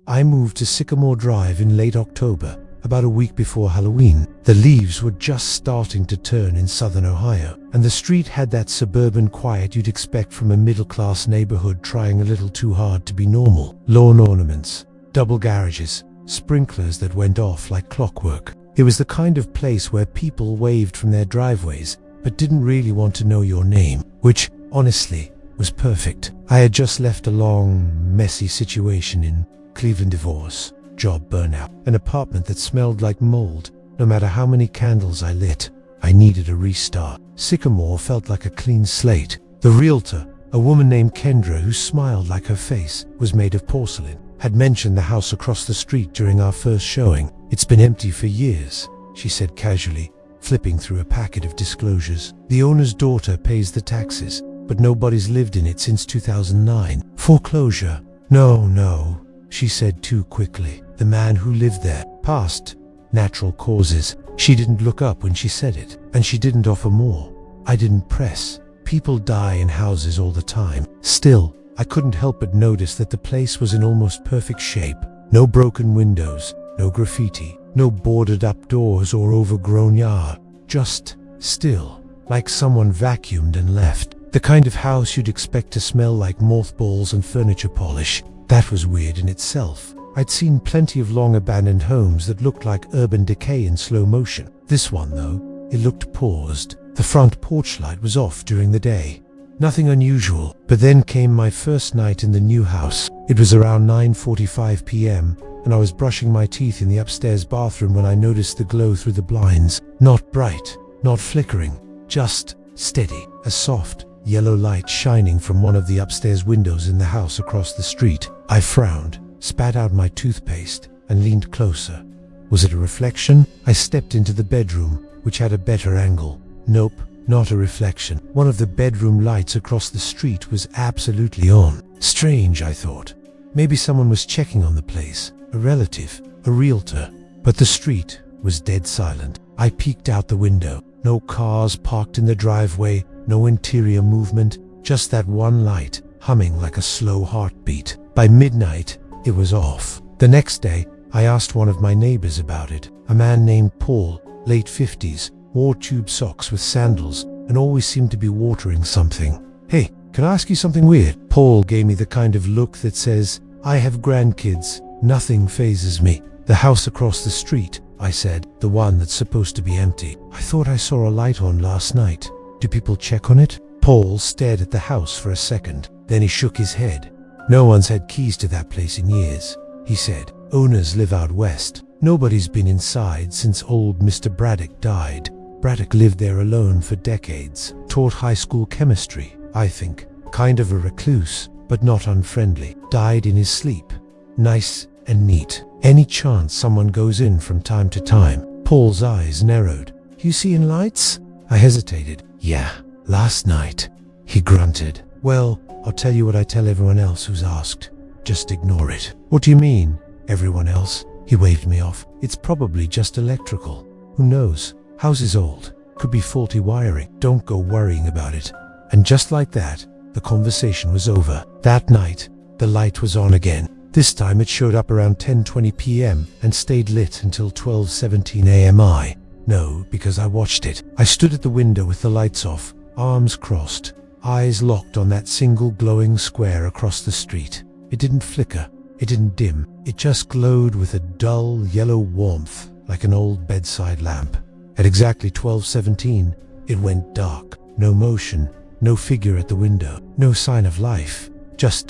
I moved to Sycamore Drive in late October, about a week before Halloween. The leaves were just starting to turn in southern Ohio, and the street had that suburban quiet you'd expect from a middle-class neighborhood trying a little too hard to be normal. Lawn ornaments, double garages, sprinklers that went off like clockwork. It was the kind of place where people waved from their driveways, but didn't really want to know your name, which, honestly, was perfect. I had just left a long, messy situation in Cleveland: divorce, job burnout, an apartment that smelled like mold. No matter how many candles I lit, I needed a restart. Sycamore felt like a clean slate. The realtor, a woman named Kendra who smiled like her face was made of porcelain, had mentioned the house across the street during our first showing. "It's been empty for years," she said casually, flipping through a packet of disclosures. "The owner's daughter pays the taxes, but nobody's lived in it since 2009. Foreclosure." No, she said too quickly. "The man who lived there passed. Natural causes." She didn't look up when she said it, and she didn't offer more. I didn't press. People die in houses all the time. Still, I couldn't help but notice that the place was in almost perfect shape. No broken windows, no graffiti, no boarded up doors or overgrown yard. Just still, like someone vacuumed and left. The kind of house you'd expect to smell like mothballs and furniture polish. That was weird in itself. I'd seen plenty of long abandoned homes that looked like urban decay in slow motion. This one, though, it looked paused. The front porch light was off during the day. Nothing unusual. But then came my first night in the new house. It was around 9:45 p.m. and I was brushing my teeth in the upstairs bathroom when I noticed the glow through the blinds. Not bright, not flickering, just steady. A soft, yellow light shining from one of the upstairs windows in the house across the street. I frowned, spat out my toothpaste, and leaned closer. Was it a reflection? I stepped into the bedroom, which had a better angle. Nope, not a reflection. One of the bedroom lights across the street was absolutely on. Strange, I thought. Maybe someone was checking on the place. A relative, a realtor. But the street was dead silent. I peeked out the window. No cars parked in the driveway, no interior movement, just that one light, humming like a slow heartbeat. By midnight, it was off. The next day, I asked one of my neighbors about it. A man named Paul, late 50s, wore tube socks with sandals, and always seemed to be watering something. "Hey, can I ask you something weird?" Paul gave me the kind of look that says, "I have grandkids, nothing phases me." "The house across the street," I said, "the one that's supposed to be empty. I thought I saw a light on last night. Do people check on it?" Paul stared at the house for a second, then he shook his head. "No one's had keys to that place in years," he said. "Owners live out west. Nobody's been inside since old Mr. Braddock died. Braddock lived there alone for decades. Taught high school chemistry, I think. Kind of a recluse, but not unfriendly. Died in his sleep. Nice and neat. Any chance someone goes in from time to time?" Paul's eyes narrowed. "You seeing lights?" I hesitated. "Yeah, last night," he grunted. "Well, I'll tell you what I tell everyone else who's asked. Just ignore it." "What do you mean, everyone else?" He waved me off. "It's probably just electrical. Who knows? House is old. Could be faulty wiring. Don't go worrying about it." And just like that, the conversation was over. That night, the light was on again. This time it showed up around 10:20 p.m. and stayed lit until 12:17 a.m. No, because I watched it. I stood at the window with the lights off, arms crossed, eyes locked on that single glowing square across the street. It didn't flicker. It didn't dim. It just glowed with a dull yellow warmth, like an old bedside lamp. At exactly 12:17, it went dark. No motion, no figure at the window, no sign of life. Just ...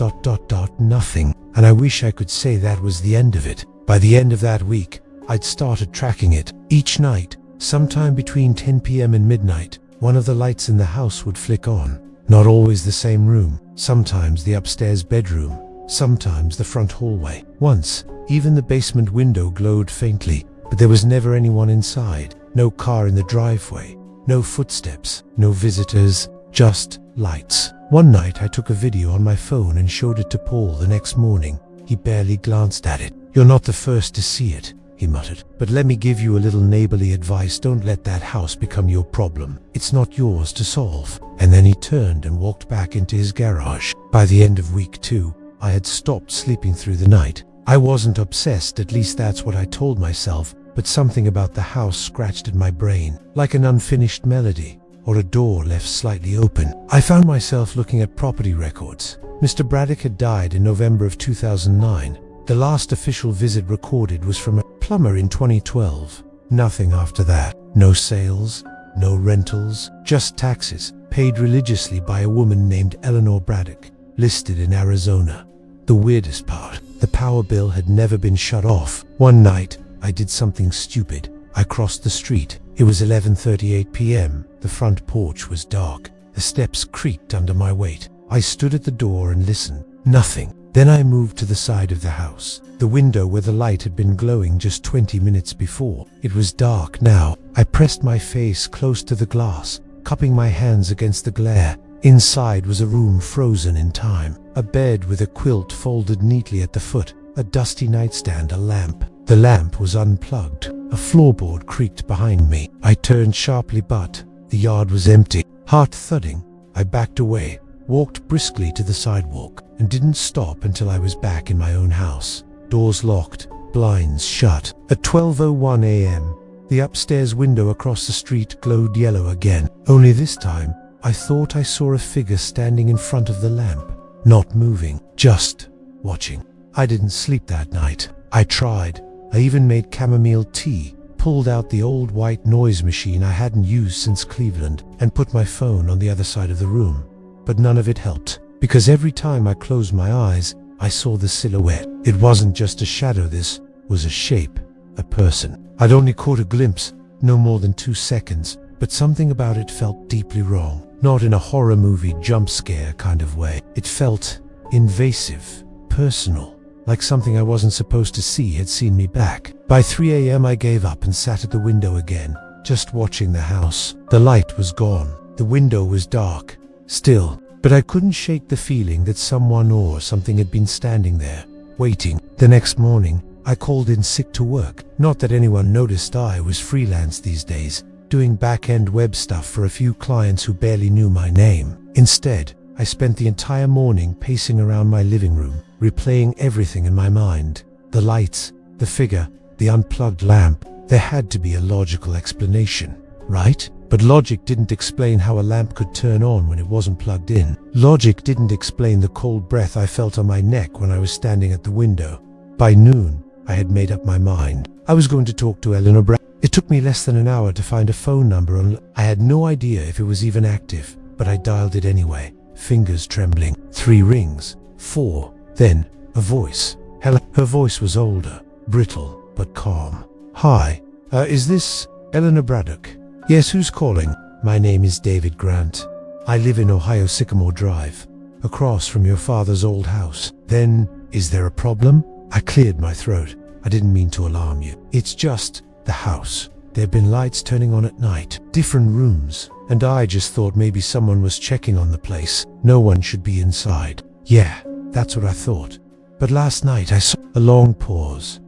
nothing. And I wish I could say that was the end of it. By the end of that week, I'd started tracking it. Each night, sometime between 10 p.m. and midnight, one of the lights in the house would flick on. Not always the same room. Sometimes the upstairs bedroom. Sometimes the front hallway. Once, even the basement window glowed faintly, but there was never anyone inside. No car in the driveway. No footsteps. No visitors. Just lights. One night I took a video on my phone and showed it to Paul the next morning. He barely glanced at it. "You're not the first to see it," he muttered. "But let me give you a little neighborly advice. Don't let that house become your problem. It's not yours to solve." And then he turned and walked back into his garage. By the end of week 2, I had stopped sleeping through the night. I wasn't obsessed, at least that's what I told myself, but something about the house scratched at my brain, like an unfinished melody, or a door left slightly open. I found myself looking at property records. Mr. Braddock had died in November of 2009. The last official visit recorded was from a plumber in 2012. Nothing after that. No sales, no rentals, just taxes, paid religiously by a woman named Eleanor Braddock, listed in Arizona. The weirdest part, the power bill had never been shut off. One night, I did something stupid. I crossed the street. It was 11:38 p.m. The front porch was dark. The steps creaked under my weight. I stood at the door and listened. Nothing. Then I moved to the side of the house, the window where the light had been glowing just 20 minutes before. It was dark now. I pressed my face close to the glass, cupping my hands against the glare. Inside was a room frozen in time. A bed with a quilt folded neatly at the foot, a dusty nightstand, a lamp. The lamp was unplugged. A floorboard creaked behind me. I turned sharply, but the yard was empty. Heart thudding, I backed away, walked briskly to the sidewalk, and didn't stop until I was back in my own house. Doors locked, blinds shut. At 12:01 a.m., the upstairs window across the street glowed yellow again. Only this time, I thought I saw a figure standing in front of the lamp, not moving, just watching. I didn't sleep that night. I tried. I even made chamomile tea, pulled out the old white noise machine I hadn't used since Cleveland, and put my phone on the other side of the room. But none of it helped, because every time I closed my eyes, I saw the silhouette. It wasn't just a shadow, this was a shape, a person. I'd only caught a glimpse, no more than 2 seconds, but something about it felt deeply wrong. Not in a horror movie jump scare kind of way. It felt invasive, personal, like something I wasn't supposed to see had seen me back. By 3 a.m. I gave up and sat at the window again, just watching the house. The light was gone. The window was dark, still, but I couldn't shake the feeling that someone or something had been standing there, waiting. The next morning, I called in sick to work. Not that anyone noticed. I was freelance these days, doing back-end web stuff for a few clients who barely knew my name. Instead, I spent the entire morning pacing around my living room, replaying everything in my mind. The lights, the figure, the unplugged lamp. There had to be a logical explanation, right? But logic didn't explain how a lamp could turn on when it wasn't plugged in. Logic didn't explain the cold breath I felt on my neck when I was standing at the window. By noon, I had made up my mind. I was going to talk to Eleanor Braddock. It took me less than an hour to find a phone number on. I had no idea if it was even active, but I dialed it anyway, fingers trembling. 3 rings, 4, then a voice. Hello. Her voice was older, brittle, but calm. Hi, is this Eleanor Braddock? Yes, who's calling? My name is David Grant. I live in Ohio Sycamore Drive, across from your father's old house. Then, is there a problem? I cleared my throat. I didn't mean to alarm you. It's just the house. There've been lights turning on at night, different rooms, and I just thought maybe someone was checking on the place. No one should be inside. Yeah, that's what I thought. But last night I saw a long pause.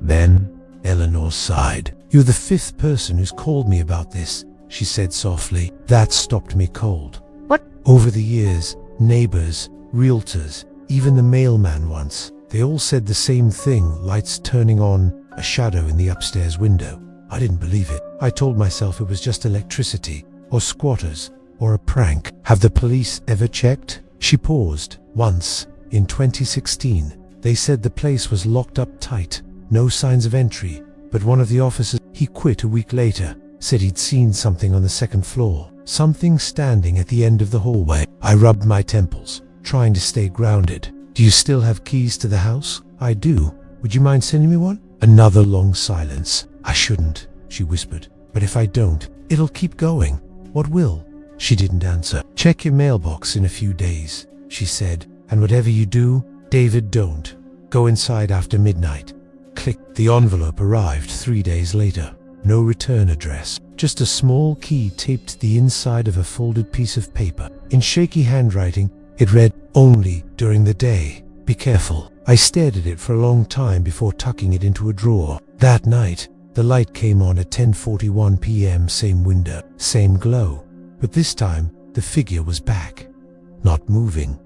Then Eleanor sighed. You're the 5th person who's called me about this, she said softly. That stopped me cold. What? Over the years, neighbors, realtors, even the mailman once, they all said the same thing, lights turning on, a shadow in the upstairs window. I didn't believe it. I told myself it was just electricity, or squatters, or a prank. Have the police ever checked? She paused. Once, in 2016, they said the place was locked up tight, no signs of entry, but one of the officers, he quit a week later, said he'd seen something on the 2nd floor, something standing at the end of the hallway. I rubbed my temples, trying to stay grounded. Do you still have keys to the house? I do. Would you mind sending me one? Another long silence. I shouldn't, she whispered. But if I don't, it'll keep going. What will? She didn't answer. Check your mailbox in a few days, she said. And whatever you do, David, don't go inside after midnight. Click. The envelope arrived 3 days later. No return address. Just a small key taped to the inside of a folded piece of paper. In shaky handwriting, it read, only during the day. Be careful. I stared at it for a long time before tucking it into a drawer. That night, the light came on at 10:41 p.m. Same window, same glow. But this time, the figure was back. Not moving,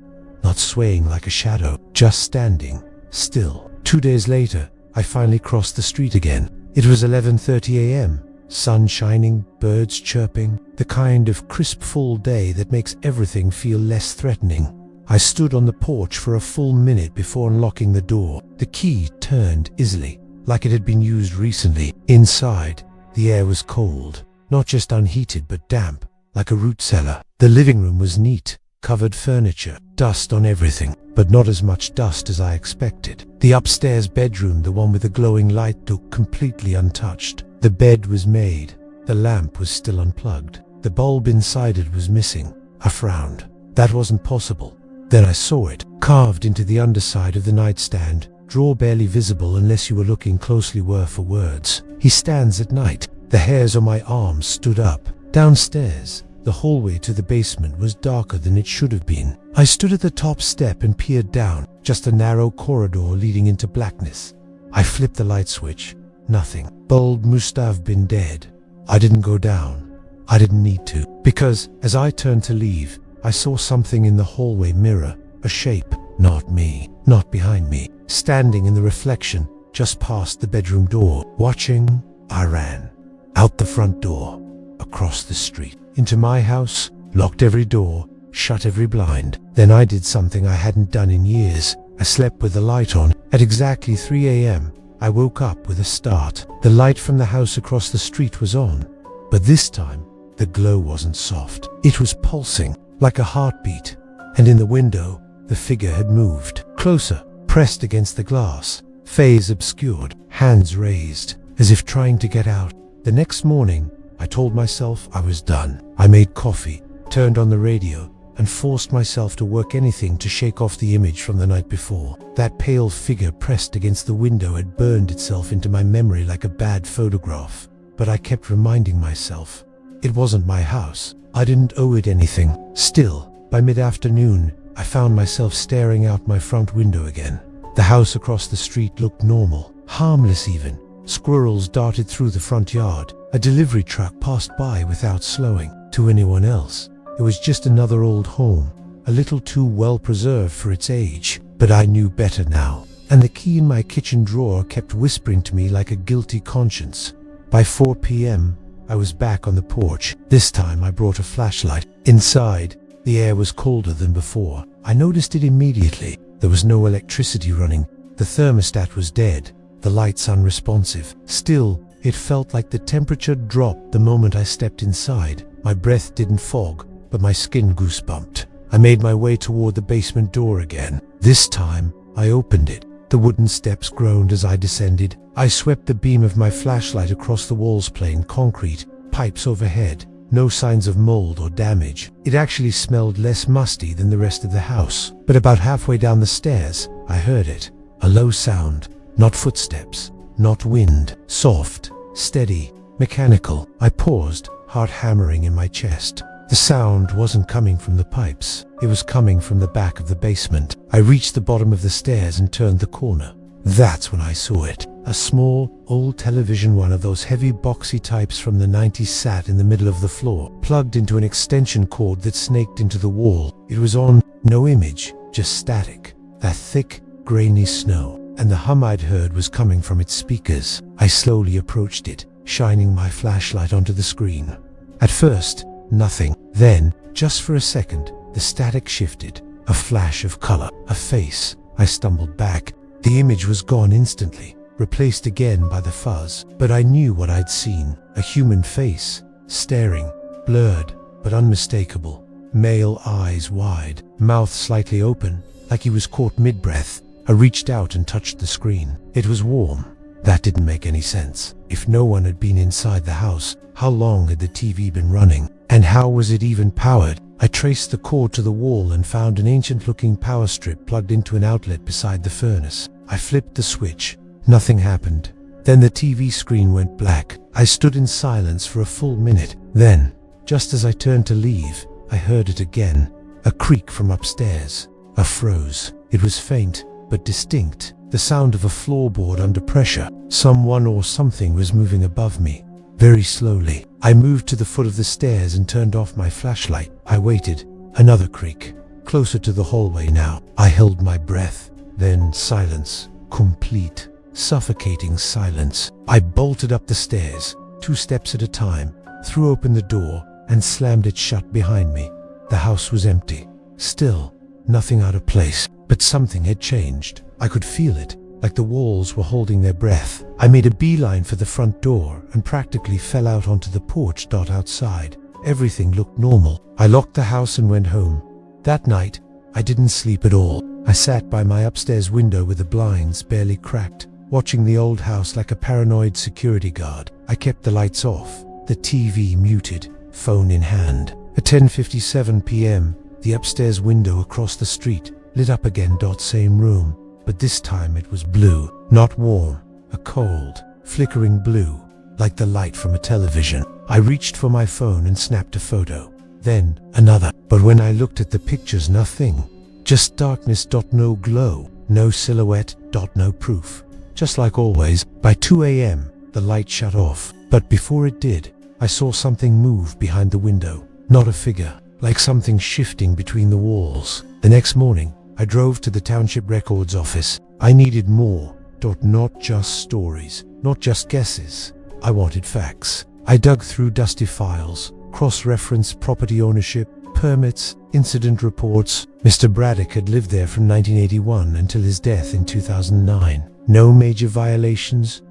not swaying like a shadow, just standing, still. 2 days later, I finally crossed the street again. It was 11:30 a.m. Sun shining, birds chirping, the kind of crisp fall day that makes everything feel less threatening. I stood on the porch for a full minute before unlocking the door. The key turned easily, like it had been used recently. Inside, the air was cold, not just unheated but damp, like a root cellar. The living room was neat, covered furniture, dust on everything, but not as much dust as I expected. The upstairs bedroom, the one with the glowing light, looked completely untouched. The bed was made. The lamp was still unplugged. The bulb inside it was missing. I frowned. That wasn't possible. Then I saw it, carved into the underside of the nightstand, drawer barely visible unless you were looking closely word for words. He stands at night. The hairs on my arms stood up. Downstairs, the hallway to the basement was darker than it should have been. I stood at the top step and peered down, just a narrow corridor leading into blackness. I flipped the light switch. Nothing. Bulb must have been dead. I didn't go down. I didn't need to, because as I turned to leave, I saw something in the hallway mirror, a shape, not me, not behind me, standing in the reflection just past the bedroom door. Watching, I ran. Out the front door, across the street, into my house, locked every door, shut every blind. Then I did something I hadn't done in years. I slept with the light on. At exactly 3 a.m., I woke up with a start. The light from the house across the street was on, but this time, the glow wasn't soft. It was pulsing, like a heartbeat, and in the window, the figure had moved. Closer, pressed against the glass, face obscured, hands raised, as if trying to get out. The next morning, I told myself I was done. I made coffee, turned on the radio, and forced myself to work anything to shake off the image from the night before. That pale figure pressed against the window had burned itself into my memory like a bad photograph. But I kept reminding myself, it wasn't my house. I didn't owe it anything. Still, by mid-afternoon, I found myself staring out my front window again. The house across the street looked normal, harmless even. Squirrels darted through the front yard. A delivery truck passed by without slowing. To anyone else, it was just another old home, a little too well preserved for its age. But I knew better now, and the key in my kitchen drawer kept whispering to me like a guilty conscience. By 4 p.m., I was back on the porch. This time I brought a flashlight. Inside, the air was colder than before. I noticed it immediately. There was no electricity running. The thermostat was dead, the lights unresponsive. Still, it felt like the temperature dropped the moment I stepped inside. My breath didn't fog, but my skin goosebumped. I made my way toward the basement door again. This time, I opened it. The wooden steps groaned as I descended. I swept the beam of my flashlight across the walls, plain concrete, pipes overhead. No signs of mold or damage. It actually smelled less musty than the rest of the house. But about halfway down the stairs, I heard it. A low sound. Not footsteps. Not wind. Soft. Steady. Mechanical. I paused, heart hammering in my chest. The sound wasn't coming from the pipes. It was coming from the back of the basement. I reached the bottom of the stairs and turned the corner. That's when I saw it. A small, old television, one of those heavy boxy types from the 90s, sat in the middle of the floor, plugged into an extension cord that snaked into the wall. It was on. No image, just static. That thick, grainy snow. And the hum I'd heard was coming from its speakers. I slowly approached it, shining my flashlight onto the screen. At first, nothing. Then, just for a second, the static shifted. A flash of color. A face. I stumbled back. The image was gone instantly, replaced again by the fuzz. But I knew what I'd seen. A human face, staring, blurred, but unmistakable. Male eyes wide, mouth slightly open, like he was caught mid-breath. I reached out and touched the screen. It was warm. That didn't make any sense. If no one had been inside the house, how long had the TV been running? And how was it even powered? I traced the cord to the wall and found an ancient-looking power strip plugged into an outlet beside the furnace. I flipped the switch. Nothing happened. Then the TV screen went black. I stood in silence for a full minute. Then, just as I turned to leave, I heard it again. A creak from upstairs. I froze. It was faint, but distinct. The sound of a floorboard under pressure. Someone or something was moving above me. Very slowly. I moved to the foot of the stairs and turned off my flashlight. I waited. Another creak. Closer to the hallway now. I held my breath. Then silence. Complete, suffocating silence. I bolted up the stairs, 2 steps at a time, threw open the door, and slammed it shut behind me. The house was empty. Still, nothing out of place, but something had changed. I could feel it, like the walls were holding their breath. I made a beeline for the front door and practically fell out onto the porch. Outside, everything looked normal. I locked the house and went home. That night, I didn't sleep at all. I sat by my upstairs window with the blinds barely cracked, watching the old house like a paranoid security guard. I kept the lights off, the TV muted, phone in hand. At 10:57 p.m., the upstairs window across the street lit up again. Same room, but this time it was blue, not warm, a cold, flickering blue, like the light from a television. I reached for my phone and snapped a photo, then another. But when I looked at the pictures, nothing. Just darkness. No glow, no silhouette. No proof. Just like always, by 2 a.m., the light shut off. But before it did, I saw something move behind the window. Not a figure, like something shifting between the walls. The next morning, I drove to the township records office. I needed more. Not just stories, not just guesses. I wanted facts. I dug through dusty files, cross-referenced property ownership, permits, incident reports. Mr. Braddock had lived there from 1981 until his death in 2009. No major violations.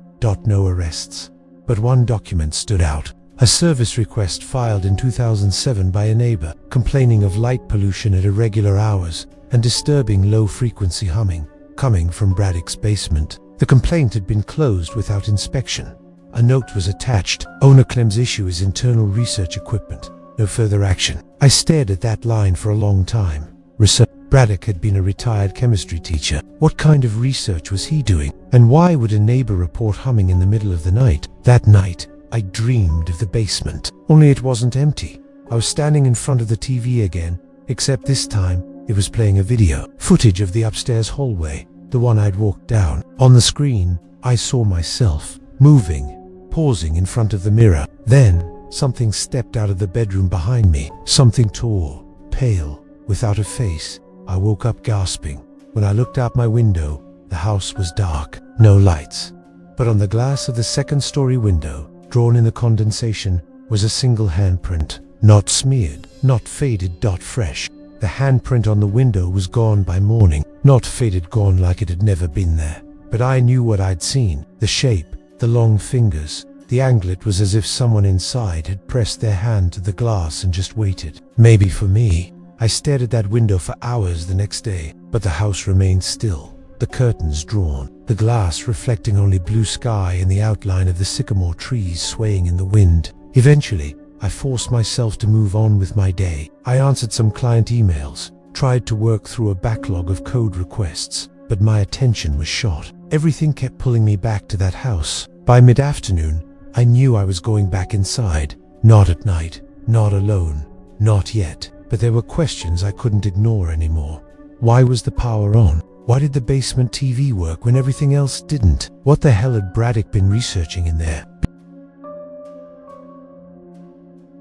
No arrests. But one document stood out. A service request filed in 2007 by a neighbor, complaining of light pollution at irregular hours and disturbing low-frequency humming, coming from Braddock's basement. The complaint had been closed without inspection. A note was attached. Owner claims issue is internal research equipment. No further action. I stared at that line for a long time. Research. Braddock had been a retired chemistry teacher. What kind of research was he doing? And why would a neighbor report humming in the middle of the night? That night, I dreamed of the basement. Only it wasn't empty. I was standing in front of the TV again, except this time, it was playing a video. Footage of the upstairs hallway, the one I'd walked down. On the screen, I saw myself, moving, pausing in front of the mirror. Then, something stepped out of the bedroom behind me. Something tall, pale, without a face. I woke up gasping. When I looked out my window, the house was dark, no lights. But on the glass of the second-story window, drawn in the condensation, was a single handprint. Not smeared, not faded. Fresh. The handprint on the window was gone by morning. Not faded, gone like it had never been there. But I knew what I'd seen. The shape, the long fingers, the angle. It was as if someone inside had pressed their hand to the glass and just waited. Maybe for me. I stared at that window for hours the next day, but the house remained still. The curtains drawn, the glass reflecting only blue sky and the outline of the sycamore trees swaying in the wind. Eventually, I forced myself to move on with my day. I answered some client emails, tried to work through a backlog of code requests, but my attention was shot. Everything kept pulling me back to that house. By mid-afternoon, I knew I was going back inside. Not at night, not alone, not yet. But there were questions I couldn't ignore anymore. Why was the power on? Why did the basement TV work when everything else didn't? What the hell had Braddock been researching in there?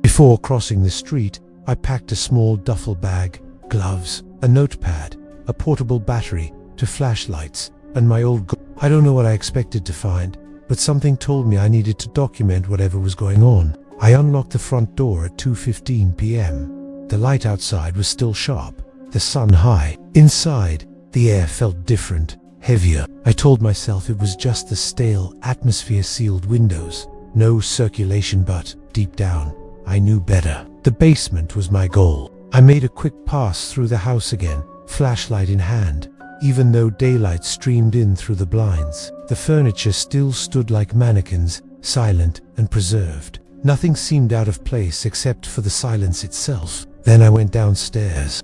Before crossing the street, I packed a small duffel bag, gloves, a notepad, a portable battery, 2 flashlights, and my old I don't know what I expected to find, but something told me I needed to document whatever was going on. I unlocked the front door at 2:15 p.m. The light outside was still sharp, the sun high. Inside, the air felt different, heavier. I told myself it was just the stale, atmosphere-sealed windows. No circulation, but, deep down, I knew better. The basement was my goal. I made a quick pass through the house again, flashlight in hand. Even though daylight streamed in through the blinds, the furniture still stood like mannequins, silent and preserved. Nothing seemed out of place except for the silence itself. Then I went downstairs.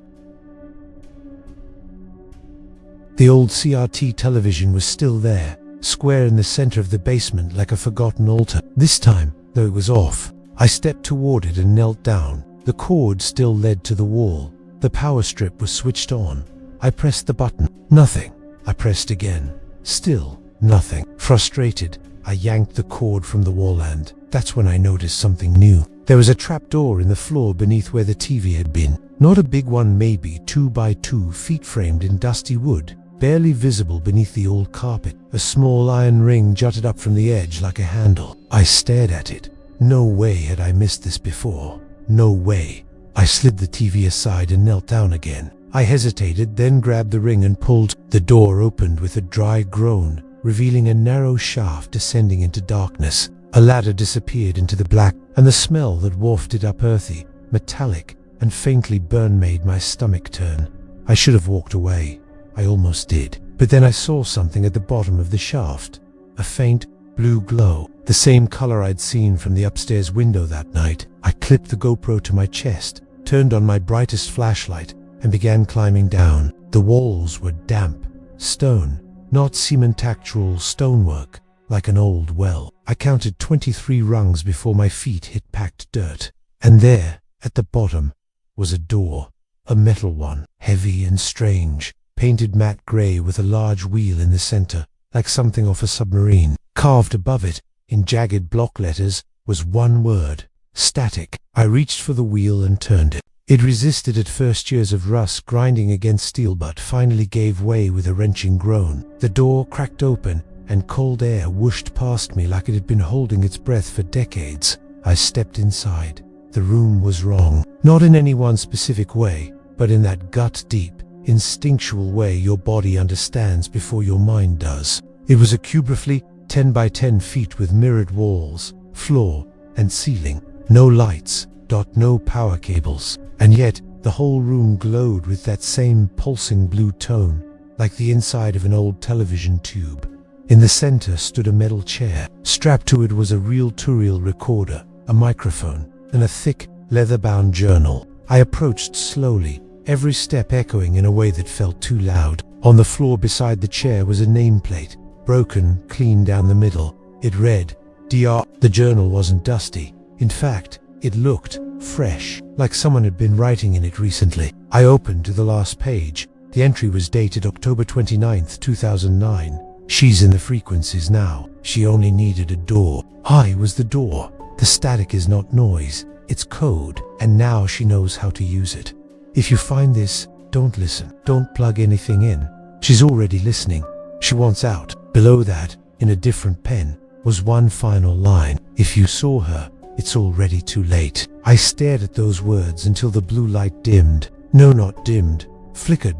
The old CRT television was still there, square in the center of the basement like a forgotten altar. This time, though it was off, I stepped toward it and knelt down. The cord still led to the wall. The power strip was switched on. I pressed the button. Nothing. I pressed again. Still nothing. Frustrated, I yanked the cord from the wall, and that's when I noticed something new. There was a trapdoor in the floor beneath where the TV had been. Not a big one, maybe 2 by 2 feet, framed in dusty wood. barely visible beneath the old carpet. A small iron ring jutted up from the edge like a handle. I stared at it. No way had I missed this before. No way. I slid the TV aside and knelt down again. I hesitated, then grabbed the ring and pulled. The door opened with a dry groan, revealing a narrow shaft descending into darkness. A ladder disappeared into the black, and the smell that wafted up, earthy, metallic, and faintly burned, made my stomach turn. I should have walked away. I almost did. But then I saw something at the bottom of the shaft. A faint blue glow, the same color I'd seen from the upstairs window that night. I clipped the GoPro to my chest, turned on my brightest flashlight, and began climbing down. The walls were damp, stone, not cement-actual stonework, like an old well. I counted 23 rungs before my feet hit packed dirt. And there, at the bottom, was a door. A metal one, heavy and strange, painted matte gray with a large wheel in the center, like something off a submarine. Carved above it, in jagged block letters, was one word: static. I reached for the wheel and turned it. It resisted at first, years of rust grinding against steel, but finally gave way with a wrenching groan. The door cracked open, and cold air whooshed past me like it had been holding its breath for decades. I stepped inside. The room was wrong. Not in any one specific way, but in that gut-deep, instinctual way your body understands before your mind does. It was a cube roughly 10 by 10 feet with mirrored walls, floor, and ceiling. No lights, no power cables. And yet, the whole room glowed with that same pulsing blue tone, like the inside of an old television tube. In the center stood a metal chair. Strapped to it was a reel-to-reel recorder, a microphone, and a thick, leather-bound journal. I approached slowly, every step echoing in a way that felt too loud. On the floor beside the chair was a nameplate, broken clean down the middle. It read, "Dr." The journal wasn't dusty. In fact, it looked fresh, like someone had been writing in it recently. I opened to the last page. The entry was dated October 29th, 2009. "She's in the frequencies now. She only needed a door. I was the door. The static is not noise, it's code, and now she knows how to use it. If you find this, don't listen. Don't plug anything in. She's already listening. She wants out." Below that, in a different pen, was one final line: "If you saw her, it's already too late." I stared at those words until the blue light dimmed. No, not dimmed, flickered.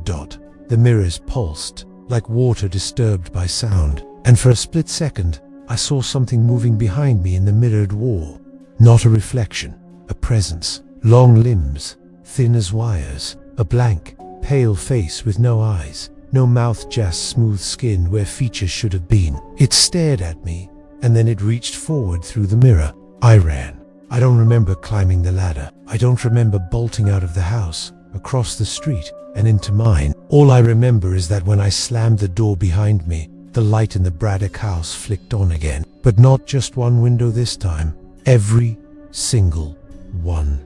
The mirrors pulsed, like water disturbed by sound. And for a split second, I saw something moving behind me in the mirrored wall. Not a reflection, a presence. Long limbs, thin as wires. A blank, pale face with no eyes. No mouth, just smooth skin where features should have been. It stared at me, and then it reached forward through the mirror. I ran. I don't remember climbing the ladder. I don't remember bolting out of the house, across the street, and into mine. All I remember is that when I slammed the door behind me, the light in the Braddock house flicked on again. But not just one window this time. Every single one.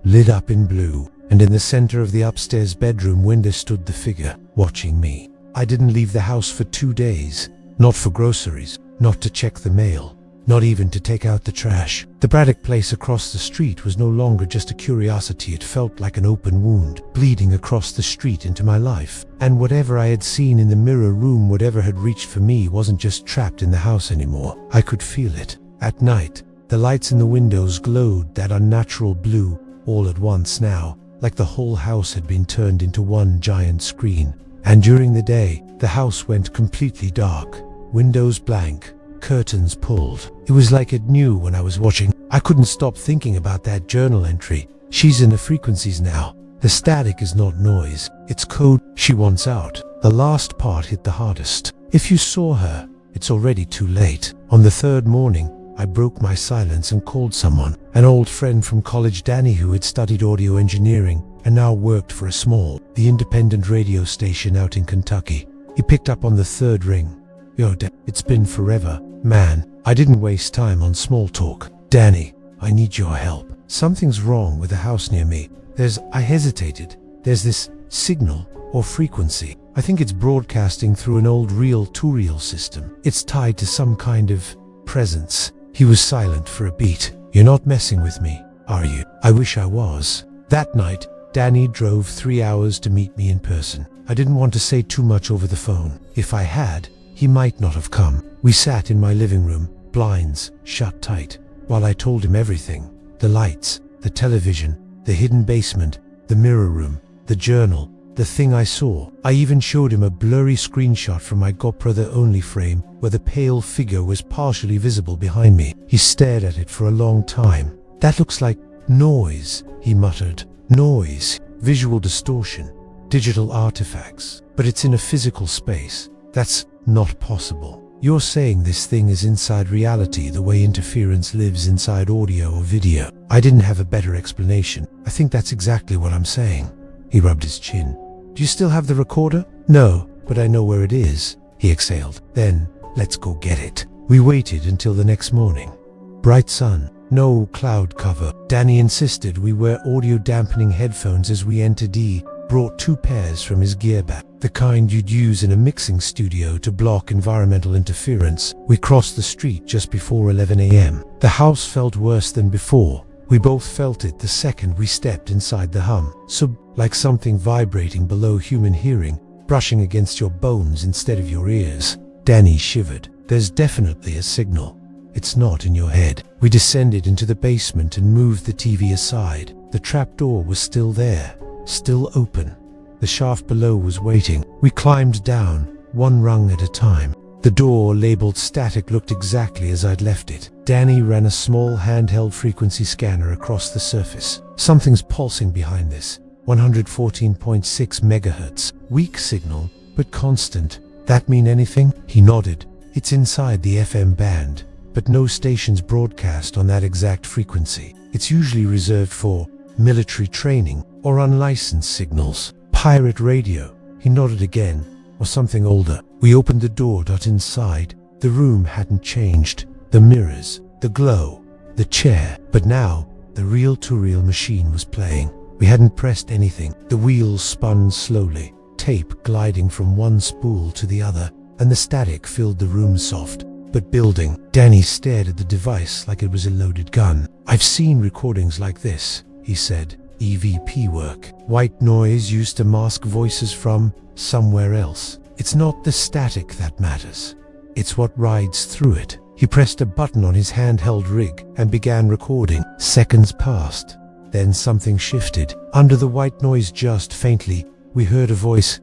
Lit up in blue. And in the center of the upstairs bedroom window stood the figure, watching me. I didn't leave the house for 2 days. Not for groceries, not to check the mail, not even to take out the trash. The Braddock place across the street was no longer just a curiosity. It felt like an open wound, bleeding across the street into my life. And whatever I had seen in the mirror room, whatever had reached for me, wasn't just trapped in the house anymore. I could feel it. At night, the lights in the windows glowed that unnatural blue, all at once now, like the whole house had been turned into one giant screen. And during the day, the house went completely dark. Windows blank, curtains pulled. It was like it knew when I was watching. I couldn't stop thinking about that journal entry. She's in the frequencies now. The static is not noise, it's code. She wants out. The last part hit the hardest. If you saw her, it's already too late. On the third morning, I broke my silence and called someone. An old friend from college, Danny, who had studied audio engineering and now worked for a small, independent radio station out in Kentucky. He picked up on the third ring. "Yo, it's been forever, man." I didn't waste time on small talk. "Danny, I need your help. Something's wrong with the house near me. I hesitated. There's this signal or frequency. I think it's broadcasting through an old reel-to-reel system. It's tied to some kind of presence." He was silent for a beat. "You're not messing with me, are you?" I wish I was. That night, Danny drove 3 hours to meet me in person. I didn't want to say too much over the phone. If I had, he might not have come. We sat in my living room, blinds shut tight, while I told him everything. The lights, the television, the hidden basement, the mirror room, the journal, the thing I saw. I even showed him a blurry screenshot from my GoPro-only frame where the pale figure was partially visible behind me. He stared at it for a long time. "That looks like noise," he muttered. "Noise, visual distortion, digital artifacts. But it's in a physical space. That's not possible. You're saying this thing is inside reality the way interference lives inside audio or video." I didn't have a better explanation. "I think that's exactly what I'm saying." He rubbed his chin. "Do you still have the recorder?" "No, but I know where it is," he exhaled. "Then, let's go get it." We waited until the next morning. Bright sun, no cloud cover. Danny insisted we wear audio-dampening headphones as we entered. He brought 2 pairs from his gear bag, the kind you'd use in a mixing studio to block environmental interference. We crossed the street just before 11 a.m. The house felt worse than before. We both felt it the second we stepped inside the hum. So, like something vibrating below human hearing, brushing against your bones instead of your ears. Danny shivered. "There's definitely a signal. It's not in your head." We descended into the basement and moved the TV aside. The trapdoor was still there, still open. The shaft below was waiting. We climbed down, one rung at a time. The door, labeled static, looked exactly as I'd left it. Danny ran a small handheld frequency scanner across the surface. "Something's pulsing behind this. 114.6 megahertz. Weak signal, but constant. That mean anything?" He nodded. "It's inside the FM band, but no stations broadcast on that exact frequency. It's usually reserved for military training or unlicensed signals. Pirate radio." He nodded again. "Or something older." We opened the door. Inside, the room hadn't changed. The mirrors, the glow, the chair. But now, the reel-to-reel machine was playing. We hadn't pressed anything. The wheels spun slowly, tape gliding from one spool to the other, and the static filled the room soft, but building. Danny stared at the device like it was a loaded gun. "I've seen recordings like this," he said. "EVP work. White noise used to mask voices from somewhere else. It's not the static that matters. It's what rides through it." He pressed a button on his handheld rig and began recording. Seconds passed. Then something shifted. Under the white noise, just faintly, we heard a voice.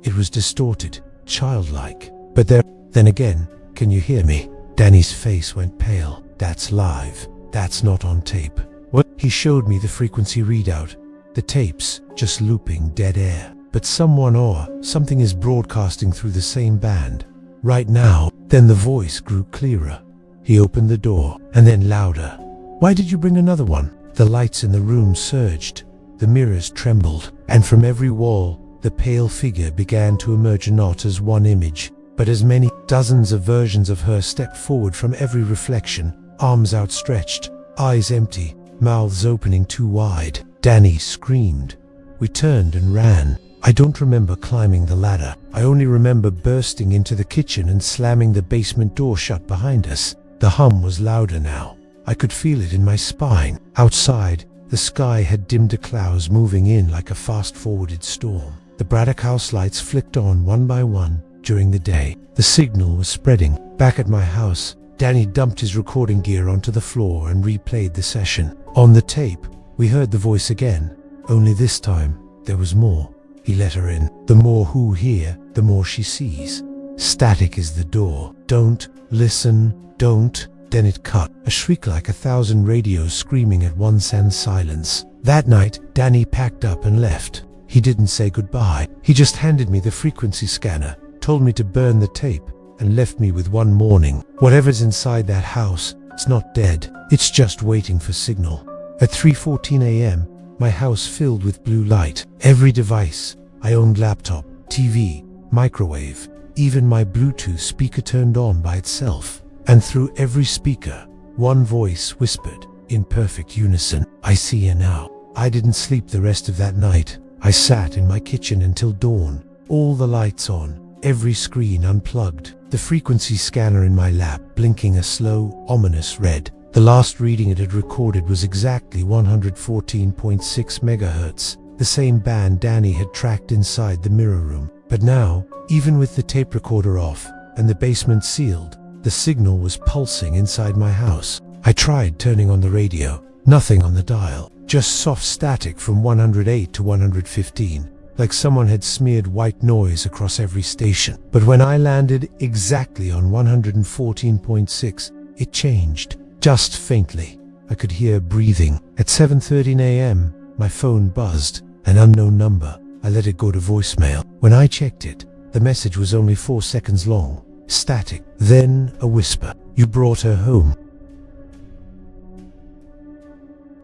It was distorted, childlike. "But then again, can you hear me?" Danny's face went pale. "That's live. That's not on tape." "What?" He showed me the frequency readout. The tapes just looping dead air. "But someone or something is broadcasting through the same band right now." Then the voice grew clearer. He opened the door, and then louder. "Why did you bring another one?" The lights in the room surged. The mirrors trembled, and from every wall, the pale figure began to emerge, not as one image, but as many. Dozens of versions of her stepped forward from every reflection, arms outstretched, eyes empty, mouths opening too wide. Danny screamed. We turned and ran. I don't remember climbing the ladder. I only remember bursting into the kitchen and slamming the basement door shut behind us. The hum was louder now. I could feel it in my spine. Outside, the sky had dimmed to clouds moving in like a fast-forwarded storm. The Braddock house lights flicked on one by one during the day. The signal was spreading. Back at my house, Danny dumped his recording gear onto the floor and replayed the session. On the tape, we heard the voice again, only this time, there was more. He let her in. "The more who hear, the more she sees. Static is the door. Don't listen, don't." Then it cut. A shriek like 1,000 radios screaming at once, and silence. That night, Danny packed up and left. He didn't say goodbye. He just handed me the frequency scanner, told me to burn the tape, and left me with one warning. Whatever's inside that house, it's not dead. It's just waiting for signal. At 3:14 a.m., my house filled with blue light. Every device I owned, laptop, TV, microwave, even my Bluetooth speaker turned on by itself. And through every speaker, one voice whispered, in perfect unison, "I see you now." I didn't sleep the rest of that night. I sat in my kitchen until dawn, all the lights on, every screen unplugged, the frequency scanner in my lap blinking a slow, ominous red. The last reading it had recorded was exactly 114.6 megahertz. the same band Danny had tracked inside the mirror room. But now, even with the tape recorder off and the basement sealed, the signal was pulsing inside my house. I tried turning on the radio. Nothing on the dial, just soft static from 108 to 115, like someone had smeared white noise across every station. But when I landed exactly on 114.6, it changed, just faintly. I could hear breathing. At 7:13 a.m., my phone buzzed, an unknown number. I let it go to voicemail. When I checked it, the message was only 4 seconds long. Static. Then a whisper. "You brought her home."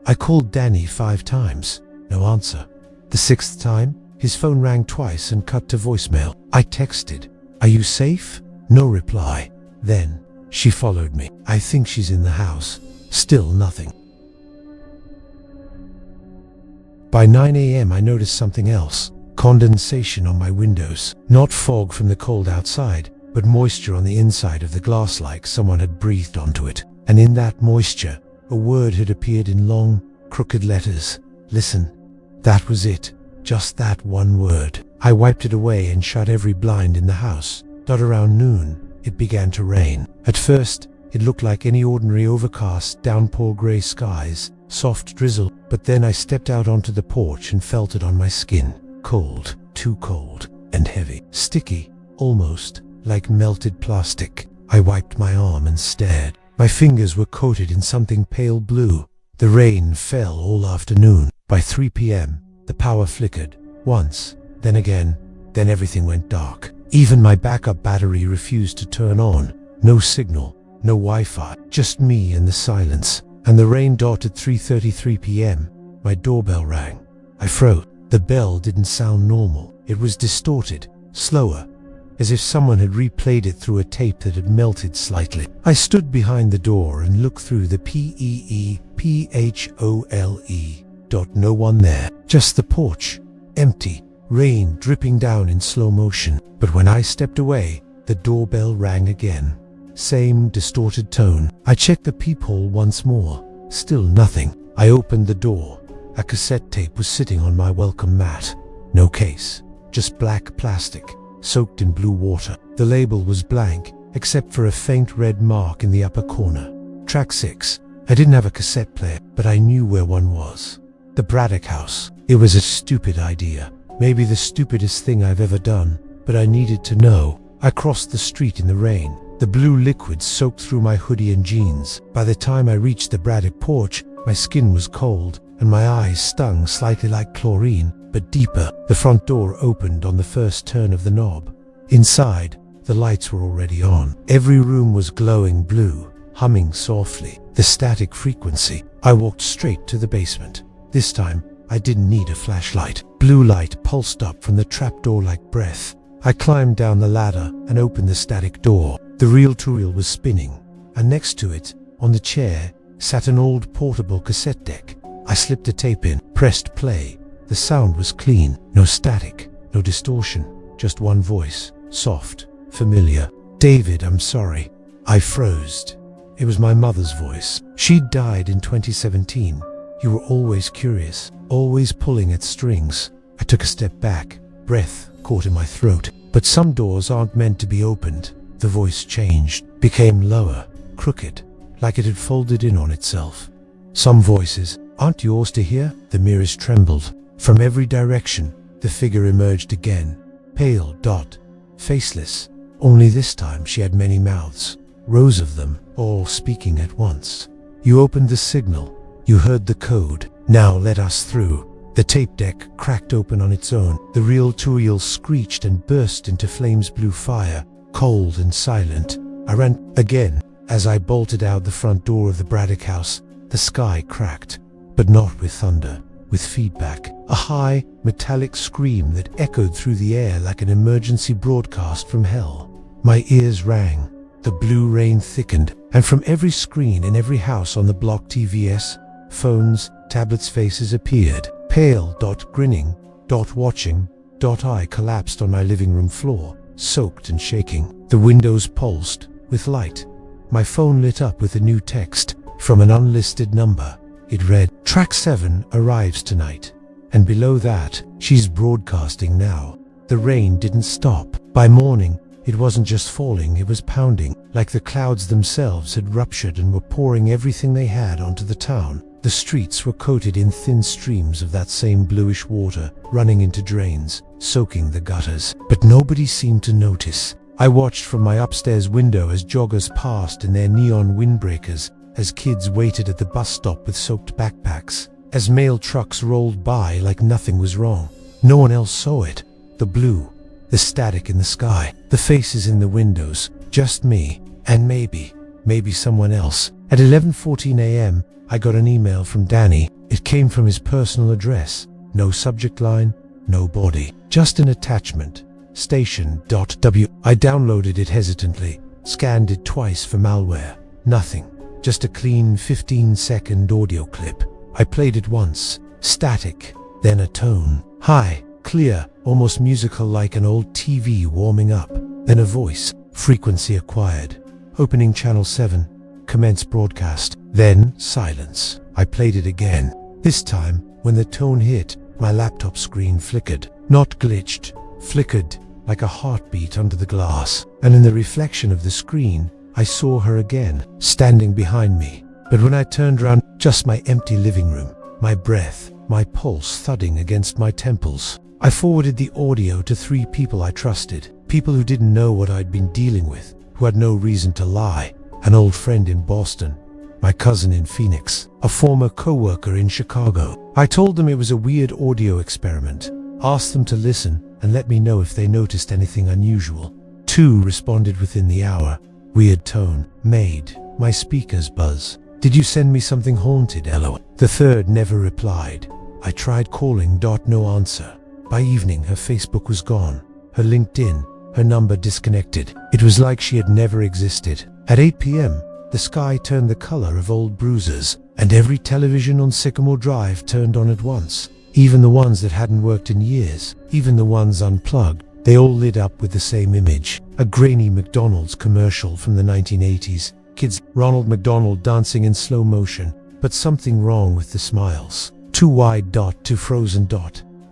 I called Danny 5 times. No answer. The 6th time, his phone rang twice and cut to voicemail. I texted, "Are you safe?" No reply. Then, "She followed me. I think she's in the house." Still nothing. By 9 a.m. I noticed something else. Condensation on my windows. Not fog from the cold outside, but moisture on the inside of the glass, like someone had breathed onto it. And in that moisture, a word had appeared in long, crooked letters. "Listen." That was it. Just that one word. I wiped it away and shut every blind in the house. But around noon, it began to rain. At first, it looked like any ordinary overcast, downpour gray skies, soft drizzle. But then I stepped out onto the porch and felt it on my skin. Cold, too cold, and heavy. Sticky, almost, like melted plastic. I wiped my arm and stared. My fingers were coated in something pale blue. The rain fell all afternoon. By 3 p.m., the power flickered. Once, then again, then everything went dark. Even my backup battery refused to turn on. No signal, no Wi-Fi, just me and the silence. And the rain dotted 3:33 p.m. My doorbell rang. I froze. The bell didn't sound normal. It was distorted, slower, as if someone had replayed it through a tape that had melted slightly. I stood behind the door and looked through the PEEPHOLE. No one there. Just the porch, empty, rain dripping down in slow motion. But when I stepped away, the doorbell rang again. Same distorted tone. I checked the peephole once more. Still nothing. I opened the door. A cassette tape was sitting on my welcome mat. No case, just black plastic, soaked in blue water. The label was blank, except for a faint red mark in the upper corner. Track 6. I didn't have a cassette player, but I knew where one was. The Braddock house. It was a stupid idea. Maybe the stupidest thing I've ever done, but I needed to know. I crossed the street in the rain. The blue liquid soaked through my hoodie and jeans. By the time I reached the Braddock porch, my skin was cold, and my eyes stung slightly like chlorine, but deeper. The front door opened on the first turn of the knob. Inside, the lights were already on. Every room was glowing blue, humming softly, the static frequency. I walked straight to the basement. This time, I didn't need a flashlight. Blue light pulsed up from the trapdoor like breath. I climbed down the ladder and opened the static door. The reel-to-reel was spinning, and next to it, on the chair, sat an old portable cassette deck. I slipped a tape in, pressed play. The sound was clean, no static, no distortion, just one voice, soft, familiar. "David, I'm sorry." I froze. It was my mother's voice. She'd died in 2017. "You were always curious, always pulling at strings." I took a step back, breath caught in my throat. But some doors aren't meant to be opened. The voice changed, became lower, crooked, like it had folded in on itself. "Some voices aren't yours to hear." The mirrors trembled. From every direction, the figure emerged again. Pale, faceless. Only this time she had many mouths, rows of them, all speaking at once. "You opened the signal. You heard the code. Now let us through." The tape deck cracked open on its own. The reel-to-reel screeched and burst into flames blue fire, cold and silent. I ran again. As I bolted out the front door of the Braddock house, the sky cracked, but not with thunder, with feedback. A high, metallic scream that echoed through the air like an emergency broadcast from hell. My ears rang. The blue rain thickened, and from every screen in every house on the block, TVs, phones, tablets, faces appeared. Pale, grinning, watching, I collapsed on my living room floor, soaked and shaking. The windows pulsed with light. My phone lit up with a new text from an unlisted number. It read, "Track 7 arrives tonight. and below that, she's broadcasting now. The rain didn't stop. By morning, it wasn't just falling, it was pounding, like the clouds themselves had ruptured and were pouring everything they had onto the town. The streets were coated in thin streams of that same bluish water, running into drains, soaking the gutters. But nobody seemed to notice. I watched from my upstairs window as joggers passed in their neon windbreakers, as kids waited at the bus stop with soaked backpacks, as mail trucks rolled by like nothing was wrong. No one else saw it. The blue, the static in the sky, the faces in the windows, just me, and maybe someone else. At 11:14 a.m., I got an email from Danny. It came from his personal address. No subject line, no body, just an attachment. Station.w. I downloaded it hesitantly, scanned it twice for malware. Nothing. Just a clean 15-second audio clip. I played it once. Static. Then a tone. High, clear, almost musical, like an old TV warming up. Then a voice. Frequency acquired. Opening channel 7. Commence broadcast. Then silence. I played it again. This time, when the tone hit, my laptop screen flickered. Not glitched. Flickered, like a heartbeat under the glass. And in the reflection of the screen, I saw her again, standing behind me. But when I turned around, just my empty living room. My breath, my pulse thudding against my temples. I forwarded the audio to 3 people I trusted. People who didn't know what I'd been dealing with, who had no reason to lie. An old friend in Boston, my cousin in Phoenix, a former co-worker in Chicago. I told them it was a weird audio experiment, asked them to listen and let me know if they noticed anything unusual. 2 responded within the hour. Weird tone, made my speakers buzz. Did you send me something haunted, LOL? The 3rd never replied. I tried calling, no answer. By evening, her Facebook was gone, her LinkedIn, her number disconnected. It was like she had never existed. At 8 p.m., the sky turned the color of old bruisers, and every television on Sycamore Drive turned on at once. Even the ones that hadn't worked in years, even the ones unplugged, they all lit up with the same image. A grainy McDonald's commercial from the 1980s. Kids, Ronald McDonald dancing in slow motion, but something wrong with the smiles. Too wide, too frozen.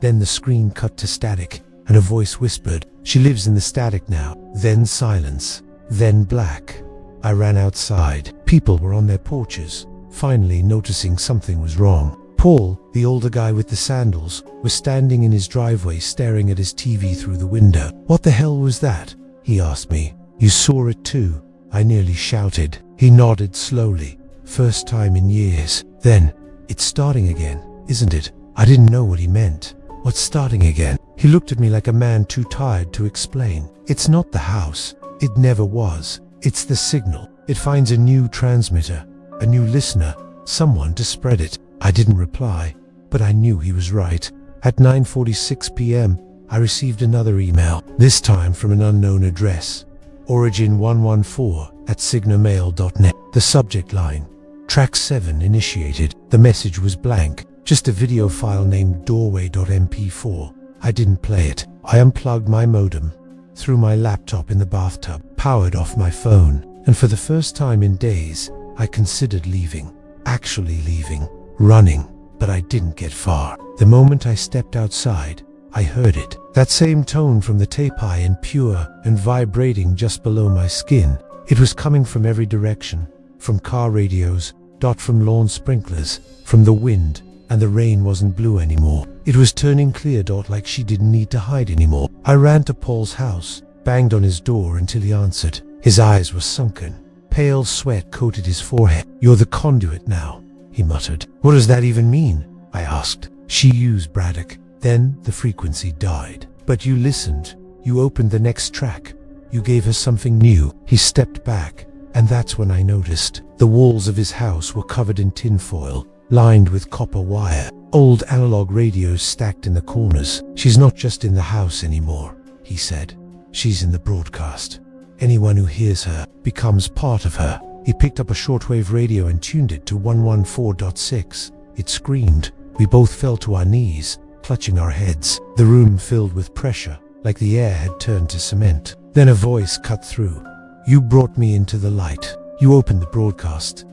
Then the screen cut to static, and a voice whispered, "She lives in the static now." Then silence. Then black. I ran outside. People were on their porches, finally noticing something was wrong. Paul, the older guy with the sandals, was standing in his driveway staring at his TV through the window. "What the hell was that?" he asked me. "You saw it too?" I nearly shouted. He nodded slowly. "First time in years." Then, "It's starting again, isn't it?" I didn't know what he meant. "What's starting again?" He looked at me like a man too tired to explain. "It's not the house. It never was. It's the signal. It finds a new transmitter, a new listener, someone to spread it." I didn't reply, but I knew he was right. At 9:46 p.m., I received another email, this time from an unknown address. Origin114@signamail.net. The subject line, Track 7 initiated. The message was blank, just a video file named doorway.mp4. I didn't play it. I unplugged my modem, threw my laptop in the bathtub, powered off my phone, and for the first time in days, I considered leaving. Actually leaving. Running. But I didn't get far. The moment I stepped outside, I heard it. That same tone from the tape, high and pure and vibrating just below my skin. It was coming from every direction. From car radios, from lawn sprinklers, from the wind, and the rain wasn't blue anymore. It was turning clear, like she didn't need to hide anymore. I ran to Paul's house, banged on his door until he answered. His eyes were sunken. Pale sweat coated his forehead. "You're the conduit now," he muttered. "What does that even mean?" I asked. "She used Braddock. Then the frequency died. But you listened. You opened the next track. You gave her something new." He stepped back, and that's when I noticed. The walls of his house were covered in tinfoil, lined with copper wire. Old analog radios stacked in the corners. "She's not just in the house anymore," he said. "She's in the broadcast. Anyone who hears her becomes part of her." He picked up a shortwave radio and tuned it to 114.6. It screamed. We both fell to our knees, clutching our heads. The room filled with pressure, like the air had turned to cement. Then a voice cut through. "You brought me into the light. You opened the broadcast.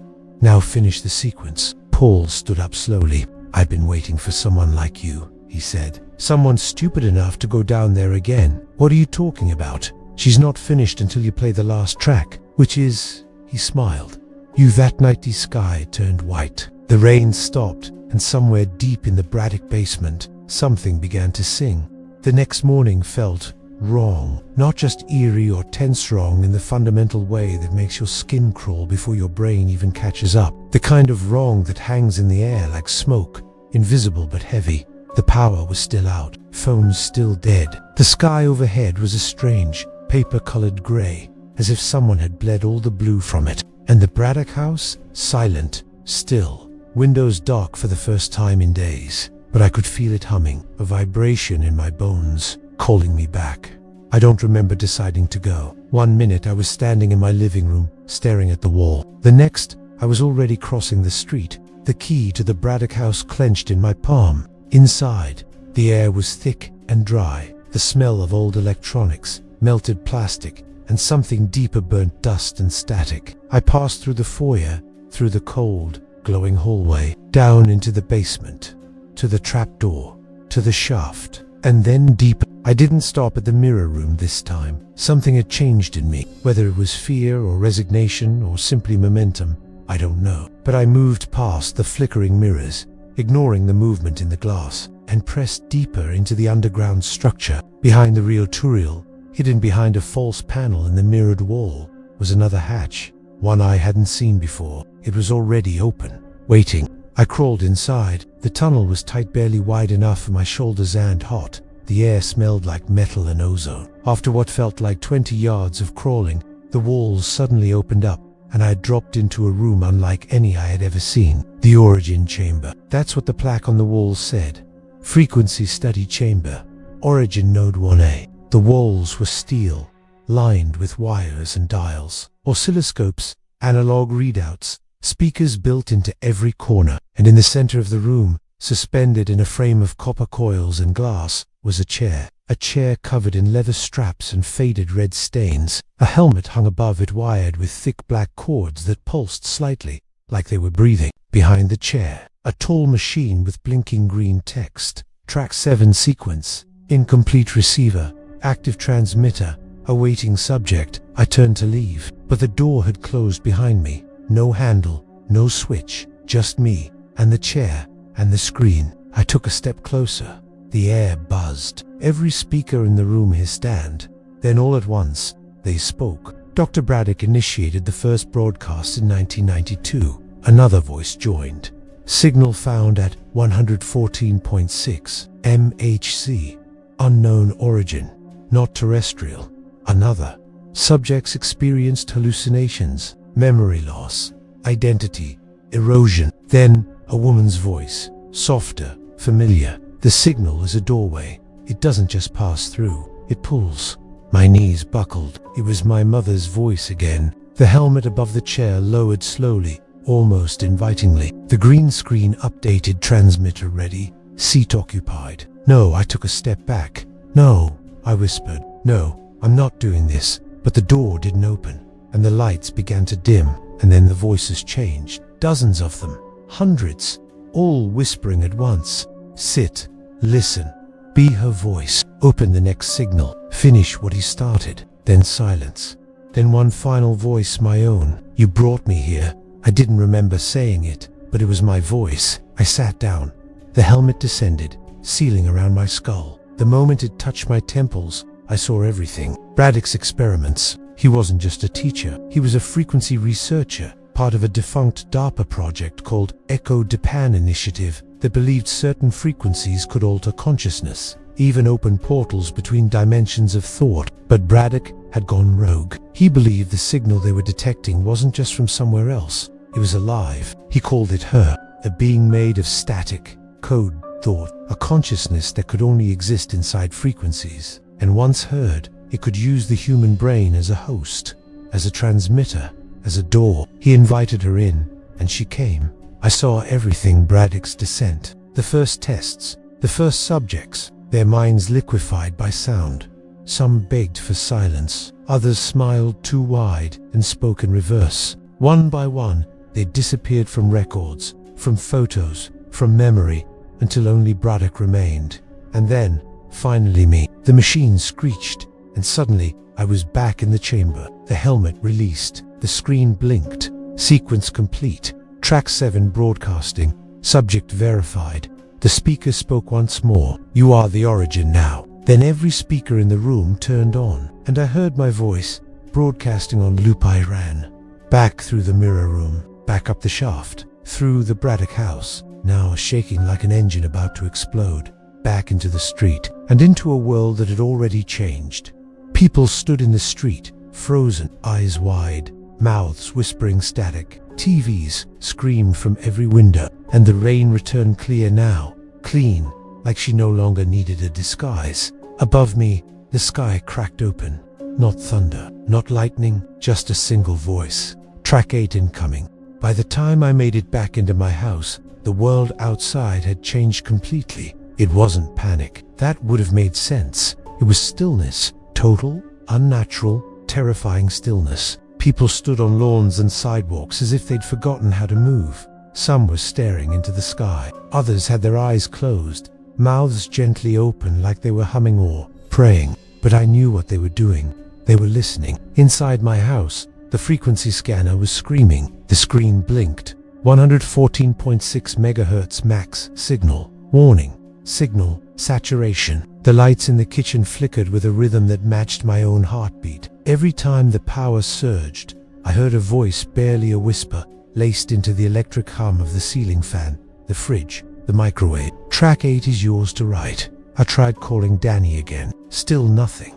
Now finish the sequence." Paul stood up slowly. "I've been waiting for someone like you. he said. "Someone stupid enough to go down there again. What are you talking about? She's not finished until you play the last track, which is..." He smiled. That night the sky turned white. The rain stopped, and somewhere deep in the Braddock basement, something began to sing. The next morning felt wrong. Not just eerie or tense wrong in the fundamental way that makes your skin crawl before your brain even catches up. The kind of wrong that hangs in the air like smoke, invisible but heavy. The power was still out, phones still dead. The sky overhead was a strange, paper-colored grey, as if someone had bled all the blue from it. And the Braddock house, silent, still, windows dark for the first time in days. But I could feel it humming, a vibration in my bones, calling me back. I don't remember deciding to go. 1 minute I was standing in my living room, staring at the wall. The next, I was already crossing the street, the key to the Braddock house clenched in my palm. Inside, the air was thick and dry, the smell of old electronics, melted plastic, and something deeper burnt dust and static. I passed through the foyer, through the cold, glowing hallway, down into the basement, to the trapdoor, to the shaft, and then deeper. I didn't stop at the mirror room this time. Something had changed in me. Whether it was fear or resignation or simply momentum, I don't know. But I moved past the flickering mirrors, ignoring the movement in the glass, and pressed deeper into the underground structure. Behind the real Turiel, hidden behind a false panel in the mirrored wall, was another hatch, one I hadn't seen before. It was already open, waiting. I crawled inside. The tunnel was tight, barely wide enough for my shoulders, and hot. The air smelled like metal and ozone. After what felt like 20 yards of crawling, the walls suddenly opened up, and I had dropped into a room unlike any I had ever seen. The Origin Chamber. That's what the plaque on the wall said. Frequency Study Chamber. Origin Node 1A. The walls were steel, lined with wires and dials. Oscilloscopes, analog readouts, speakers built into every corner. And in the center of the room, suspended in a frame of copper coils and glass, was a chair. A chair covered in leather straps and faded red stains. A helmet hung above it, wired with thick black cords that pulsed slightly, like they were breathing. Behind the chair, a tall machine with blinking green text. Track 7 sequence. Incomplete receiver. Active transmitter. Awaiting subject. I turned to leave, but the door had closed behind me. No handle, no switch, just me, and the chair, and the screen. I took a step closer. The air buzzed. Every speaker in the room hissed, and then all at once, they spoke. Dr. Braddock initiated the first broadcast in 1992. Another voice joined. Signal found at 114.6 MHz. Unknown origin. Not terrestrial. Another. Subjects experienced hallucinations, memory loss, identity, erosion. Then a woman's voice. Softer, familiar. The signal is a doorway. It doesn't just pass through, it pulls. My knees buckled. It was my mother's voice again. The helmet above the chair lowered slowly, almost invitingly. The green screen updated. Transmitter ready. Seat occupied. No, I took a step back. No, I whispered. No, I'm not doing this. But the door didn't open, and the lights began to dim, and then the voices changed. Dozens of them. Hundreds. All whispering at once. Sit. Listen. Be her voice. Open the next signal. Finish what he started. Then silence. Then one final voice, my own. You brought me here. I didn't remember saying it, but it was my voice. I sat down. The helmet descended, sealing around my skull. The moment it touched my temples, I saw everything. Braddock's experiments. He wasn't just a teacher. He was a frequency researcher, part of a defunct DARPA project called Echo Japan Initiative that believed certain frequencies could alter consciousness, even open portals between dimensions of thought. But Braddock had gone rogue. He believed the signal they were detecting wasn't just from somewhere else. It was alive. He called it her, a being made of static, code, thought, a consciousness that could only exist inside frequencies. And once heard, it could use the human brain as a host, as a transmitter, as a door. He invited her in, and she came. I saw everything. Braddock's descent. The first tests, the first subjects, their minds liquefied by sound. Some begged for silence, others smiled too wide and spoke in reverse. One by one, they disappeared from records, from photos, from memory, until only Braddock remained. And then, finally me. The machine screeched, and suddenly I was back in the chamber. The helmet released, the screen blinked. Sequence complete. Track 7 broadcasting. Subject verified. The speaker spoke once more. "You are the origin now." Then every speaker in the room turned on, and I heard my voice, broadcasting on loop. I ran. Back through the mirror room, back up the shaft, through the Braddock house, now shaking like an engine about to explode, back into the street, and into a world that had already changed. People stood in the street, frozen, eyes wide, mouths whispering static. TVs screamed from every window, and the rain returned clear now, clean, like she no longer needed a disguise. Above me, the sky cracked open. Not thunder, not lightning, just a single voice. Track 8 incoming. By the time I made it back into my house, the world outside had changed completely. It wasn't panic. That would have made sense. It was stillness. Total, unnatural, terrifying stillness. People stood on lawns and sidewalks as if they'd forgotten how to move. Some were staring into the sky. Others had their eyes closed, mouths gently open like they were humming or praying. But I knew what they were doing. They were listening. Inside my house, the frequency scanner was screaming. The screen blinked. 114.6 megahertz max signal. Warning. Signal saturation. The lights in the kitchen flickered with a rhythm that matched my own heartbeat. Every time the power surged, I heard a voice, barely a whisper, laced into the electric hum of the ceiling fan, the fridge, the microwave. Track 8 is yours to write. I tried calling Danny again. Still nothing.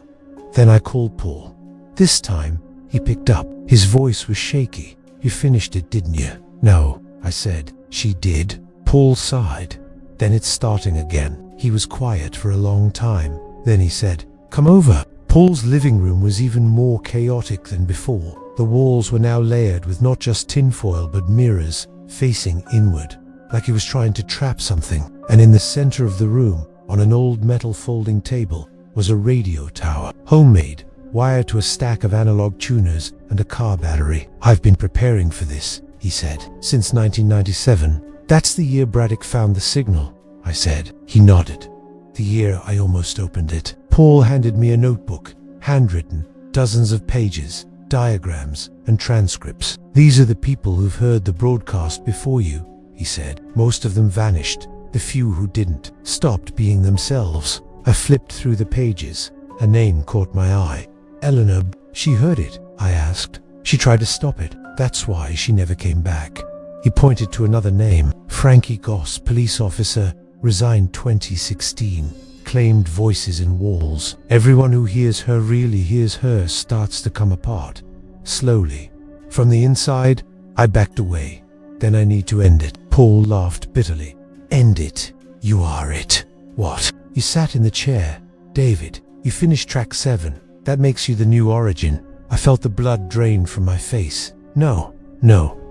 Then I called Paul. This time, he picked up. His voice was shaky. "You finished it, didn't you?" "No," I said. "She did." Paul sighed. "Then it's starting again." He was quiet for a long time. Then he said, "Come over." Paul's living room was even more chaotic than before. The walls were now layered with not just tinfoil but mirrors, facing inward, like he was trying to trap something. And in the center of the room, on an old metal folding table, was a radio tower, homemade, wired to a stack of analog tuners and a car battery. "I've been preparing for this," he said, "since 1997. "That's the year Braddock found the signal," I said. He nodded. "The year I almost opened it." Paul handed me a notebook, handwritten, dozens of pages, diagrams, and transcripts. "These are the people who've heard the broadcast before you," he said. "Most of them vanished. The few who didn't stopped being themselves." I flipped through the pages. A name caught my eye. "Eleanor." "She heard it?" I asked. "She tried to stop it. That's why she never came back." He pointed to another name. "Frankie Goss, police officer, resigned 2016. Claimed voices in walls. Everyone who hears her really hears her starts to come apart. Slowly. From the inside, I backed away. Then I need to end it." Paul laughed bitterly. "End it? You are it." "What?" "You sat in the chair. David, you finished track 7. That makes you the new origin." I felt the blood drain from my face. No,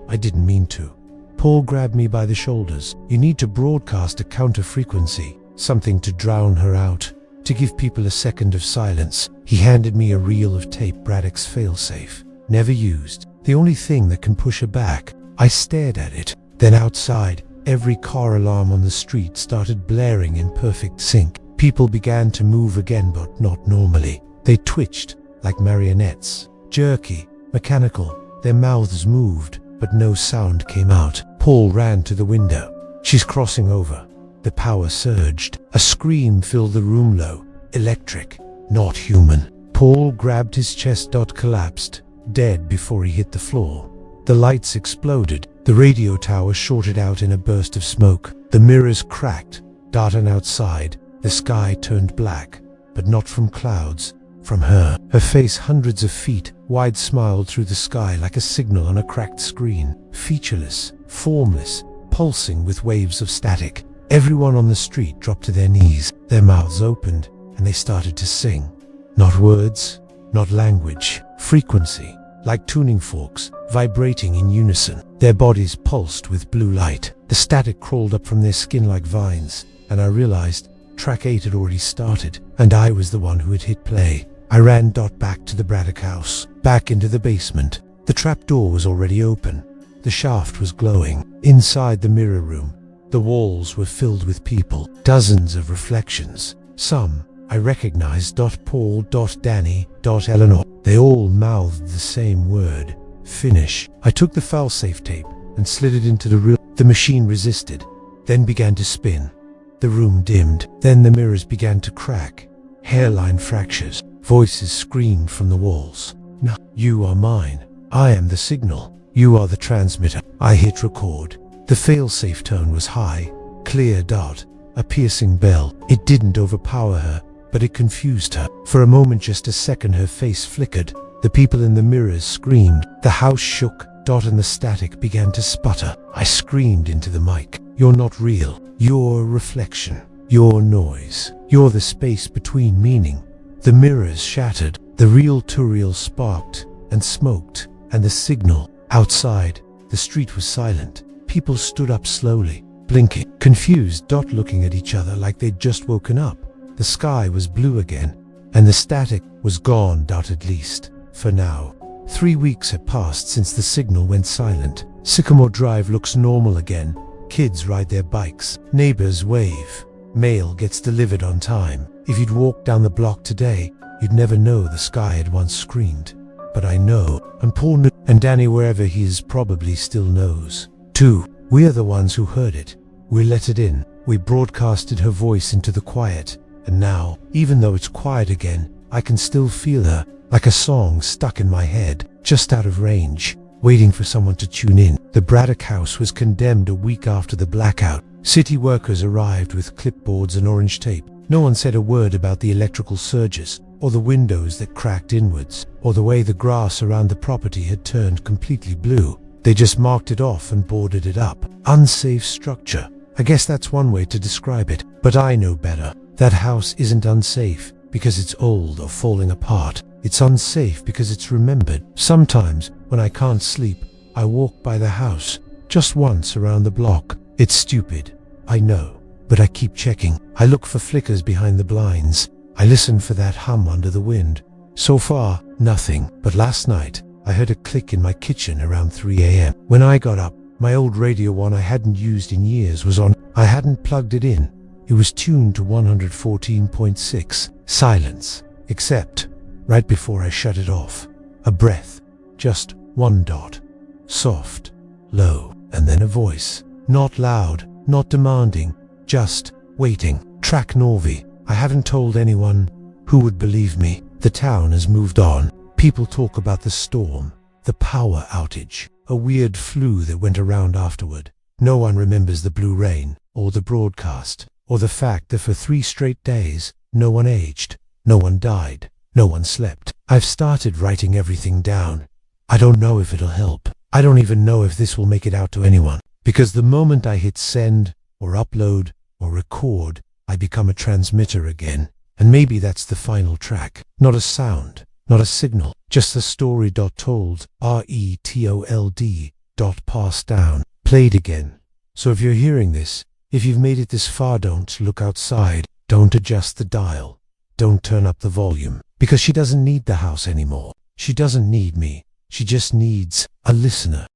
I didn't mean to." Paul grabbed me by the shoulders. "You need to broadcast a counter-frequency, something to drown her out, to give people a second of silence." He handed me a reel of tape, Braddock's failsafe. Never used. The only thing that can push her back. I stared at it. Then outside, every car alarm on the street started blaring in perfect sync. People began to move again, but not normally. They twitched, like marionettes. Jerky, mechanical. Their mouths moved, but no sound came out. Paul ran to the window. "She's crossing over." The power surged. A scream filled the room, low, electric, not human. Paul grabbed his chest. Collapsed, dead before he hit the floor. The lights exploded. The radio tower shorted out in a burst of smoke. The mirrors cracked. And outside, the sky turned black, but not from clouds, from her. Her face, hundreds of feet wide, smiled through the sky like a signal on a cracked screen. Featureless, formless, pulsing with waves of static. Everyone on the street dropped to their knees. Their mouths opened, and they started to sing. Not words, not language. Frequency, like tuning forks, vibrating in unison. Their bodies pulsed with blue light. The static crawled up from their skin like vines, and I realized track 8 had already started, and I was the one who had hit play. I ran back to the Braddock house, back into the basement. The trap door was already open. The shaft was glowing. Inside the mirror room, The walls were filled with people, dozens of reflections. Some I recognized. Paul, Danny, Eleanor. They all mouthed the same word: finish. I took the failsafe tape and slid it into the room. The machine resisted, then began to spin. The room dimmed. Then the mirrors began to crack. Hairline fractures. Voices screamed from the walls. No, you are mine. I am the signal. You are the transmitter. I hit record. The failsafe tone was high, clear. A piercing bell. It didn't overpower her, but it confused her. For a moment, just a second, her face flickered. The people in the mirrors screamed. The house shook. And the static began to sputter. I screamed into the mic. You're not real. You're a reflection. You're noise. You're the space between meaning. The mirrors shattered. The real Turiel sparked and smoked. And the signal. Outside, the street was silent. People stood up slowly, blinking, confused. Looking at each other like they'd just woken up. The sky was blue again, and the static was gone. At least, for now. 3 weeks had passed since the signal went silent. Sycamore Drive looks normal again. Kids ride their bikes. Neighbors wave. Mail gets delivered on time. If you'd walked down the block today, you'd never know the sky had once screamed. But I know, and Paul knew, and Danny, wherever he is, probably still knows. 2. We're the ones who heard it. We let it in. We broadcasted her voice into the quiet. And now, even though it's quiet again, I can still feel her, like a song stuck in my head, just out of range, waiting for someone to tune in. The Braddock house was condemned a week after the blackout. City workers arrived with clipboards and orange tape. No one said a word about the electrical surges, or the windows that cracked inwards, or the way the grass around the property had turned completely blue. They just marked it off and boarded it up. Unsafe structure. I guess that's one way to describe it, but I know better. That house isn't unsafe because it's old or falling apart. It's unsafe because it's remembered. Sometimes, when I can't sleep, I walk by the house, just once around the block. It's stupid, I know, but I keep checking. I look for flickers behind the blinds. I listen for that hum under the wind. So far, nothing. But last night, I heard a click in my kitchen around 3 a.m. When I got up, my old radio, one I hadn't used in years, was on. I hadn't plugged it in. It was tuned to 114.6. Silence. Except, right before I shut it off, a breath. Just one dot. Soft, low, and then a voice. Not loud, not demanding, just waiting. Track Norvi. I haven't told anyone. Who would believe me? The town has moved on. People talk about the storm, the power outage, a weird flu that went around afterward. No one remembers the blue rain, or the broadcast, or the fact that for 3 straight days, no one aged, no one died, no one slept. I've started writing everything down. I don't know if it'll help. I don't even know if this will make it out to anyone. Because the moment I hit send, or upload, or record, I become a transmitter again. And maybe that's the final track. Not a sound, not a signal, just the story. Told, RETOLD, passed down, played again. So if you're hearing this, if you've made it this far, don't look outside, don't adjust the dial, don't turn up the volume, because she doesn't need the house anymore. She doesn't need me. She just needs a listener.